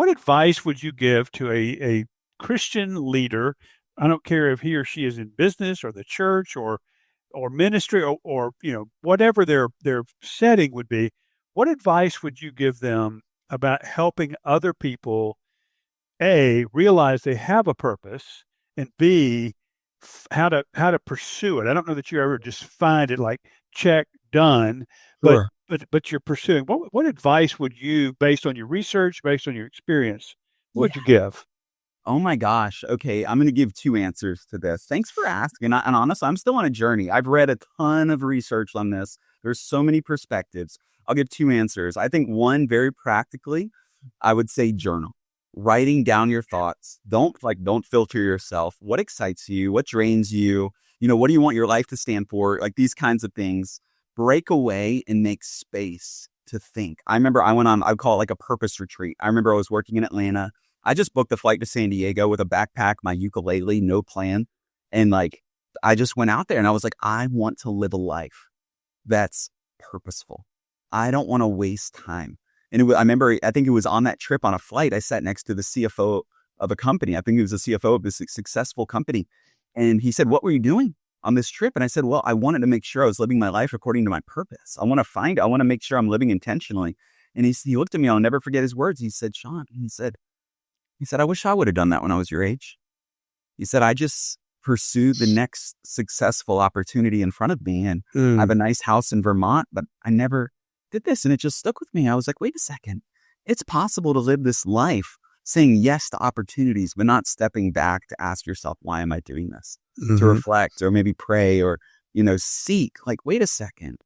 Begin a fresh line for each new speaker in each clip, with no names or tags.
what advice would you give to a Christian leader? I don't care if he or she is in business or the church or ministry or whatever their setting would be. What advice would you give them about helping other people A, realize they have a purpose, and B, how to pursue it? I don't know that you ever just find it like check done, but
Sure.
but you're pursuing. What advice would you, based on your research, based on your experience, what would
Yeah.
you give?
Oh my gosh. Okay. I'm going to give two answers to this. Thanks for asking. And honestly, I'm still on a journey. I've read a ton of research on this. There's so many perspectives. I'll give two answers. I think one, very practically, I would say journal. Writing down your thoughts. Don't filter yourself. What excites you? What drains you? What do you want your life to stand for? Like these kinds of things. Break away and make space to think. I remember I would call it like a purpose retreat. I remember I was working in Atlanta. I just booked a flight to San Diego with a backpack, my ukulele, no plan. And I just went out there and I was like, I want to live a life that's purposeful. I don't want to waste time. And I remember, I think it was on that trip on a flight, I sat next to the CFO of a company. I think he was the CFO of this successful company. And he said, what were you doing on this trip? And I said, well, I wanted to make sure I was living my life according to my purpose. I want to make sure I'm living intentionally. And he looked at me, I'll never forget his words. He said, Sean, he said, I wish I would have done that when I was your age. He said, I just pursued the next successful opportunity in front of me. And I have a nice house in Vermont, but I never did this. And it just stuck with me. I was like, wait a second. It's possible to live this life saying yes to opportunities, but not stepping back to ask yourself, why am I doing this? To reflect or maybe pray or, seek. Like, wait a second.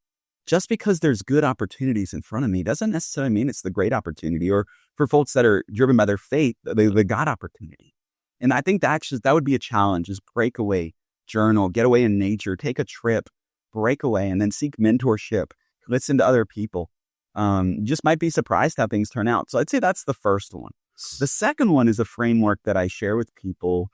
Just because there's good opportunities in front of me doesn't necessarily mean it's the great opportunity, or for folks that are driven by their faith, the God opportunity. And I think that would be a challenge, is break away, journal, get away in nature, take a trip, break away, and then seek mentorship, listen to other people. You just might be surprised how things turn out. So I'd say that's the first one. The second one is a framework that I share with people,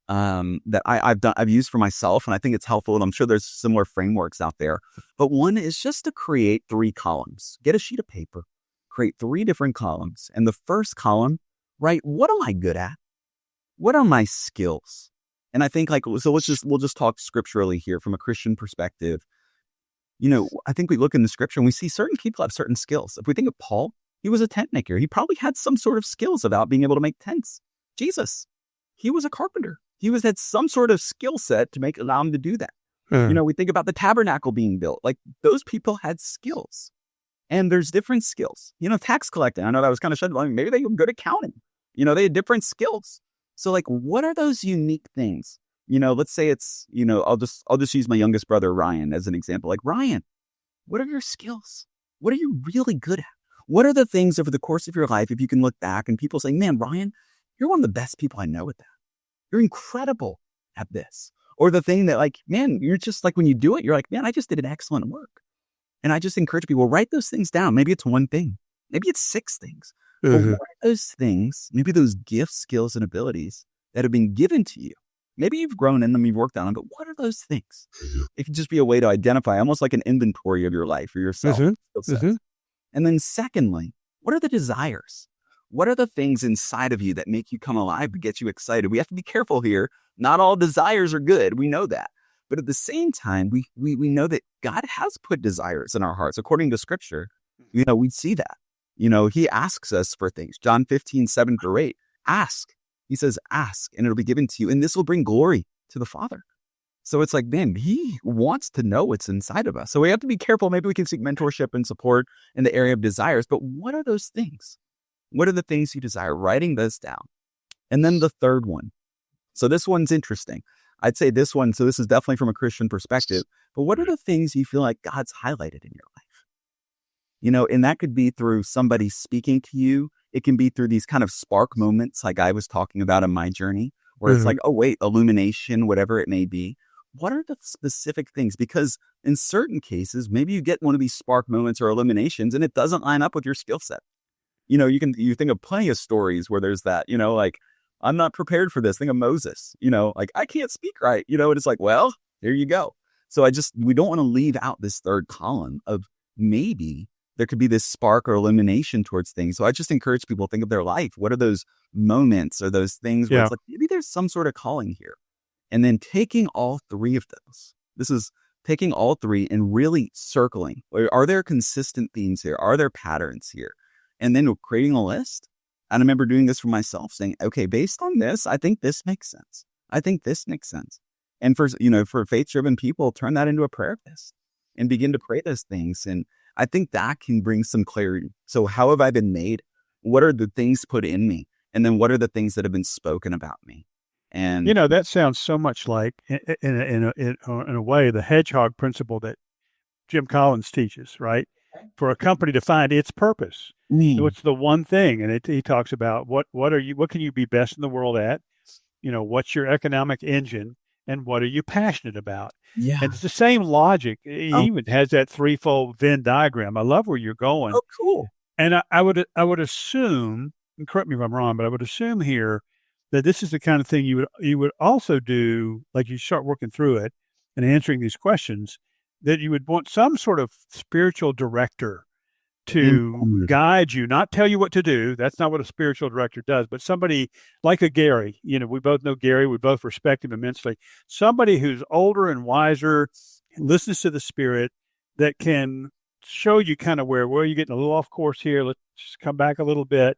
that I've used for myself, and I think it's helpful. And I'm sure there's similar frameworks out there. But one is just to create 3 columns. Get a sheet of paper, create 3 different columns. And the first column, write, what am I good at? What are my skills? And I think we'll just talk scripturally here from a Christian perspective. I think we look in the scripture and we see certain people have certain skills. If we think of Paul, he was a tent maker. He probably had some sort of skills about being able to make tents. Jesus, he was a carpenter. He had some sort of skill set to allow him to do that. We think about the tabernacle being built. Like, those people had skills, and there's different skills. Tax collecting. I know that was kind of shed. Maybe they were good at counting. They had different skills. So what are those unique things? Let's say it's, I'll just use my youngest brother, Ryan, as an example. Like, Ryan, what are your skills? What are you really good at? What are the things over the course of your life, if you can look back and people say, man, Ryan, you're one of the best people I know at that. You're incredible at this. Or the thing that man, you're just when you do it, you're like, man, I just did an excellent work. And I just encourage people, write those things down. Maybe it's one thing. Maybe it's 6 things. But what are those things, maybe those gifts, skills, and abilities that have been given to you? Maybe you've grown in them, you've worked on them, but what are those things? It can just be a way to identify, almost like an inventory of your life or yourself. And then secondly, what are the desires? What are the things inside of you that make you come alive, that get you excited? We have to be careful here. Not all desires are good. We know that. But at the same time, we know that God has put desires in our hearts. According to scripture, we see that. He asks us for things. John 15:7-8, ask. He says, ask, and it'll be given to you. And this will bring glory to the Father. So it's man, he wants to know what's inside of us. So we have to be careful. Maybe we can seek mentorship and support in the area of desires. But what are those things? What are the things you desire? Writing this down. And then the third one. So this one's interesting. I'd say this one, so this is definitely from a Christian perspective, but what are the things you feel like God's highlighted in your life? And that could be through somebody speaking to you. It can be through these kind of spark moments like I was talking about in my journey, where it's oh wait, illumination, whatever it may be. What are the specific things? Because in certain cases, maybe you get one of these spark moments or illuminations and it doesn't line up with your skill set. You think of plenty of stories where there's that, I'm not prepared for this. Think of Moses, I can't speak right, and it's well, there you go. So we don't want to leave out this third column of maybe there could be this spark or illumination towards things. So I just encourage people to think of their life. What are those moments or those things where
Yeah.
it's like, maybe there's some sort of calling here? And then taking all three of those. This is taking all three and really circling. Are there consistent themes here? Are there patterns here? And then creating a list. And I remember doing this for myself, saying, okay, based on this, I think this makes sense. I think this makes sense. And for faith-driven people, turn that into a prayer list and begin to pray those things. And I think that can bring some clarity. So how have I been made? What are the things put in me? And then what are the things that have been spoken about me? And
That sounds so much like, in a way, the hedgehog principle that Jim Collins teaches, right? For a company to find its purpose, what's the one thing? And he talks about what can you be best in the world at? What's your economic engine, and what are you passionate about?
yeah.
And it's the same logic. He
Oh,
even has that threefold Venn diagram. I love where you're going.
oh, cool.
And I would assume, and correct me if I'm wrong, but I would assume here that this is the kind of thing you would also do, like you start working through it and answering these questions, that you would want some sort of spiritual director to
Indeed.
guide you, not tell you what to do. That's not what a spiritual director does, but somebody like a Gary. We both know Gary. We both respect him immensely. Somebody who's older and wiser, listens to the Spirit, that can show you kind of where you're getting a little off course here. Let's just come back a little bit,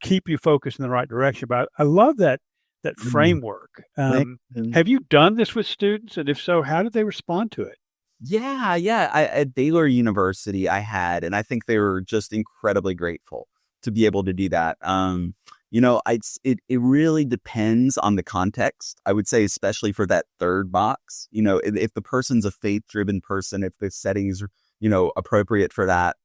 keep you focused in the right direction. But I love that
Mm.
framework.
Thank you.
Have you done this with students? And if so, how did they respond to it?
Yeah. At Baylor University, and I think they were just incredibly grateful to be able to do that. It really depends on the context. I would say, especially for that third box, if the person's a faith-driven person, if the setting is, appropriate for that,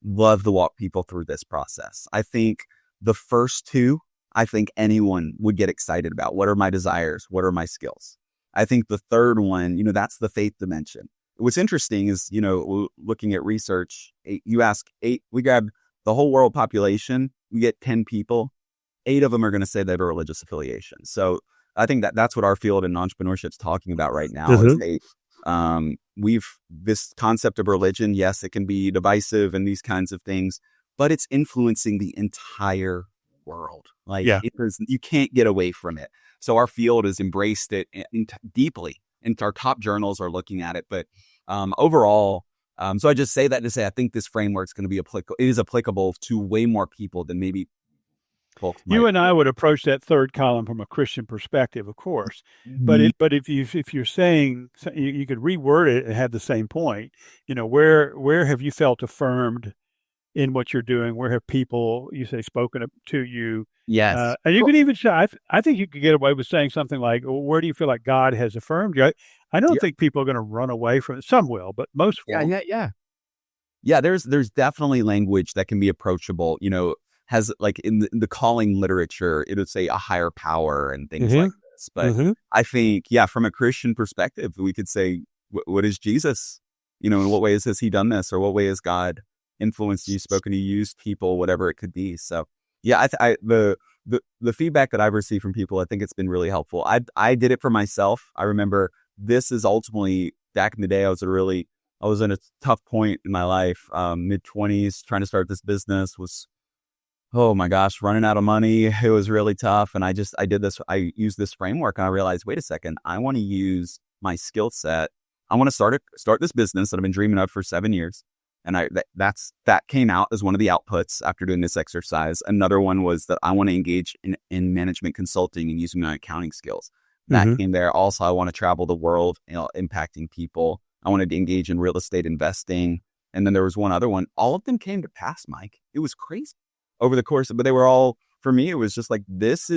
love to walk people through this process. I think the first two, I think anyone would get excited about. What are my desires? What are my skills? I think the third one, that's the faith dimension. What's interesting is, looking at research, you ask eight, we grab the whole world population, we get 10 people, 8 of them are going to say they have a religious affiliation. So I think that's what our field in entrepreneurship is talking about right now is this concept of religion. Yes, it can be divisive and these kinds of things, but it's influencing the entire world. Like
Yeah.
you can't get away from it. So our field has embraced it deeply, and our top journals are looking at it. But overall, so I just say that to say I think this framework is going to be applicable. It is applicable to way more people than maybe folks might.
You and I would approach that third column from a Christian perspective, of course. But
Mhm.
if you're saying, you could reword it and have the same point. Where have you felt affirmed in what you're doing? Where have people, you say, spoken to you?
Yes.
And you could even say, I think you could get away with saying something like, well, where do you feel like God has affirmed you? I don't
Yeah.
think people are going to run away from it. Some will, but most won't.
Yeah, there's definitely language that can be approachable, has like in the calling literature, it would say a higher power and things like this. But I think, from a Christian perspective, we could say, what is Jesus? In what ways has he done this? Or what way has God influenced you, spoken to you, used people, whatever it could be. So the feedback that I've received from people, I think it's been really helpful. I did it for myself. I remember this is ultimately back in the day, I was in a tough point in my life, mid-20s, trying to start this business, was, oh my gosh, running out of money. It was really tough. And I used this framework, and I realized, wait a second, I want to use my skill set. I want to start this business that I've been dreaming of for 7 years. And that came out as one of the outputs after doing this exercise. Another one was that I want to engage in management consulting and using my accounting skills. That came there. Also, I want to travel the world, impacting people. I wanted to engage in real estate investing. And then there was one other one. All of them came to pass, Mike. It was crazy over the course, but they were all, for me, it was just like, these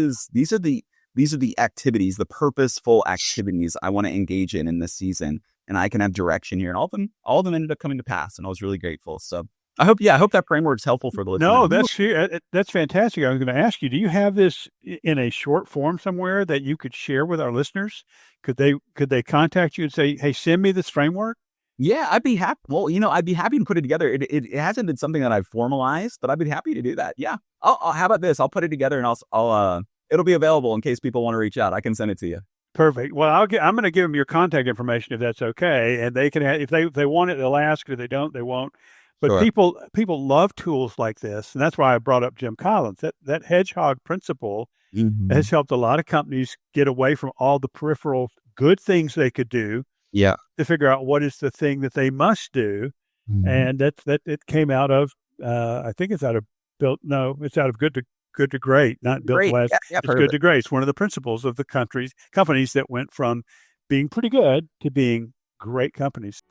are the activities, the purposeful activities I want to engage in this season. And I can have direction here. And all of them ended up coming to pass. And I was really grateful. So I hope that framework's helpful for the listeners.
No, that's fantastic. I was going to ask you, do you have this in a short form somewhere that you could share with our listeners? Could they contact you and say, hey, send me this framework?
Yeah, I'd be happy. Well, I'd be happy to put it together. It hasn't been something that I've formalized, but I'd be happy to do that. Yeah. How about this? I'll put it together, and it'll be available in case people want to reach out. I can send it to you.
Perfect. Well, I'm going to give them your contact information if that's okay, and they can if they want it, they'll ask. If they don't, they won't. But
Sure.
people love tools like this, and that's why I brought up Jim Collins. That hedgehog principle
Hmm.
has helped a lot of companies get away from all the peripheral good things they could do
Yeah.
to figure out what is the thing that they must do.
Hmm.
And that it came out of I think it's out of built no, it's out of good to great, not built to
Great.
last.
Yeah, yeah, I've
It's
heard of
good
it.
to great. It's one of the principles of the companies that went from being pretty good to being great companies.